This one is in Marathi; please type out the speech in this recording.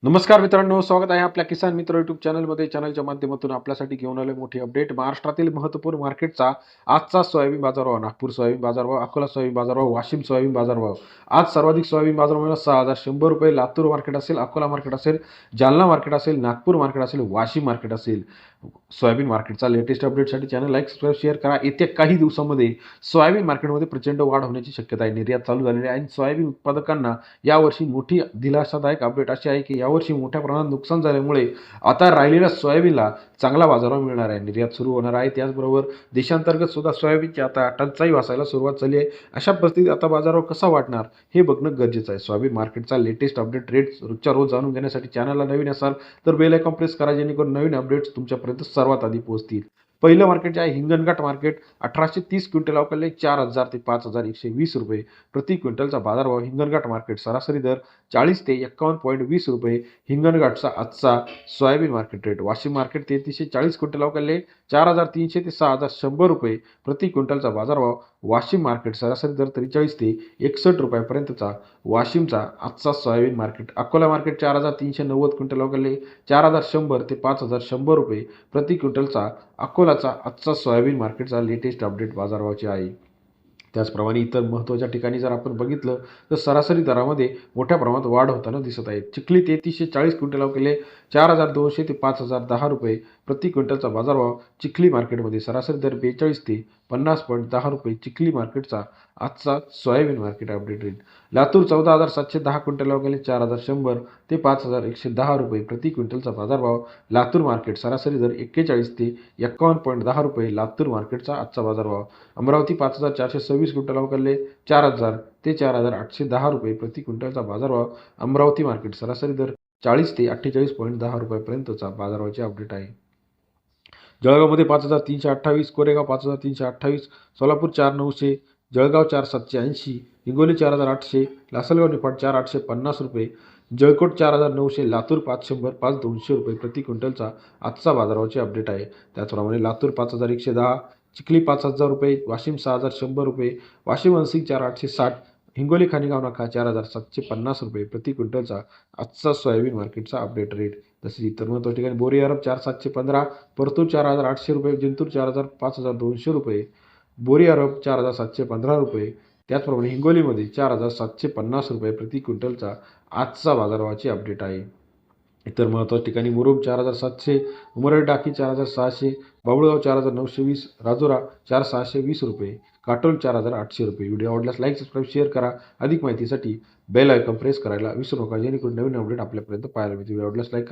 नमस्कार मित्रांनो, स्वागत आहे आपल्या किसान मित्र यूट्यूब चॅनलमध्ये. चॅनलच्या माध्यमातून आपल्यासाठी घेऊन आले मोठी अपडेट. महाराष्ट्रातील महत्त्वपूर्ण मार्केटचा आजचा सोयाबीन बाजारभाव. नागपूर सोयाबीन बाजारभाव, अकोला सोयाबीन बाजारभाव, वाशिम सोयाबीन बाजारभाव. आज सर्वाधिक सोयाबीन बाजारभाव 6,100 रुपये. लातूर मार्केट असेल, अकोला मार्केट असेल, जालना मार्केट असेल, नागपूर मार्केट असेल, वाशिम मार्केट असेल. सोयाबीन मार्केटचा लेटेस्ट अपडेटसाठी चॅनल लाईक, सबस्क्राईब, शेअर करा. येत्या काही दिवसांमध्ये सोयाबीन मार्केटमध्ये प्रचंड वाढ होण्याची शक्यता आहे. निर्यात चालू झालेली आहे आणि सोयाबीन उत्पादकांना यावर्षी मोठी दिलासादायक अपडेट अशी आहे की यावर्षी मोठ्या प्रमाणात नुकसान झाल्यामुळे आता राहिलेल्या सोयाबीनला चांगला बाजारभाव मिळणार आहे. निर्यात सुरू होणार आहे. त्याचबरोबर देशांतर्गत सुद्धा सोयाबीनची आता टंचाई वाचायला सुरुवात झाली आहे. अशा परिस्थितीत आता बाजारभाव कसा वाढणार हे बघणं गरजेचं आहे. सोयाबीन मार्केटचा लेटेस्ट अपडेट रेट रोजच्या रोज जाणून घेण्यासाठी चॅनलला नवीन असाल तर बेल आयकॉन प्रेस करा, जेणेकरून नवीन अपडेट्स तुमच्यापर्यंत सर्वात आधी पोहोचतील. पहिलं मार्केट जे आहे हिंगणघाट मार्केट 1830 क्विंटल अवकाळले 4,000 ते 5,120 रुपये प्रति क्विंटलचा बाजारभाव. हिंगणघाट मार्केट सरासरी दर 40 ते 51.20 रुपये. हिंगणघाटचा आजचा soyabean market rate. Washim market 3340 quintal अवकाळले 4,300 ते 6,100 रुपये प्रति क्विंटलचा बाजारभाव. वाशिम मार्केट सरासरी दर 43 ते 61 रुपयापर्यंतचा वाशिमचा आजचा soyabean market. Akola market 4,390 quintal अवकाळले 4,100 ते 5,100 रुपये प्रति क्विंटलचा अकोलाचा आजचा सोयाबीन मार्केटचा लेटेस्ट अपडेट बाजारभावाचे आहे. त्याचप्रमाणे इतर महत्त्वाच्या ठिकाणी जर आपण बघितलं तर सरासरी दरामध्ये मोठ्या प्रमाणात वाढ होताना दिसत आहे. चिखली 3340 क्विंटल अवकाळले 4,200 ते 5,010 रुपये प्रति क्विंटलचा बाजारभाव. चिखली मार्केटमध्ये सरासरी दर 42 ते 50.10 रुपये. चिखली मार्केटचा आजचा soyabean market update rate. Latur 14,710 quintal अवकाळले 4,100 ते 5,110 रुपये प्रति क्विंटलचा बाजारभाव. लातूर मार्केट सरासरी दर 41 ते 51.10 रुपये. लातूर मार्केटचा आजचा बाजारभाव. अमरावती 5,426 क्विंटल अवकाळले 4,000 ते 4,810 रुपये प्रति क्विंटलचा बाजारभाव. अमरावती मार्केट सरासरी दर 40 ते 48.10 रुपयापर्यंतचा बाजारभावाचे अपडेट आहे. जळगावमध्ये 5,328, कोरेगाव 5,328, सोलापूर 4,900, जळगाव 4,780, हिंगोली 4,800, लासलगाव निफाड 4,850 रुपये, जळकोट 4,900, लातूर 500, 5,200 रुपये प्रति क्विंटलचा आजचा बाजारभावाचे अपडेट आहे. त्याचप्रमाणे लातूर 5,110, चिखली 5,000 रुपये, वाशिम 6,100 रुपये, वाशिम हंसिंग 4,860, हिंगोली खानेगाव नाका 4,750 रुपये प्रति क्विंटलचा आजचा सोयाबीन मार्केटचा अपडेट रेट. तसेच इतर महत्त्वाच्या ठिकाणी बोरी अरब 4,715, परतूर 4,800 रुपये, जिंतूर 5,200 रुपये, बोरी अरब 4,715 रुपये. त्याचप्रमाणे हिंगोलीमध्ये 4,750 रुपये प्रति क्विंटलचा आजचा बाजारभावाचे अपडेट आहे. इतर महत्त्वाच्या ठिकाणी मुरुम 4,700, उमरड डाकी 4,600, बाबुळगाव 4,920, राजुरा 4,620 रुपये, काटोल 4,800 रुपये. व्हिडिओ आवडल्यास लाईक, सबस्क्राईब, शेअर करा. अधिक माहितीसाठी बेल आयकॉन प्रेस करायला विसरू नका, जेणेकरून नवीन अपडेट आपल्यापर्यंत पाहायला मिळतील. व्हिडिओ आवडल्यास लाईक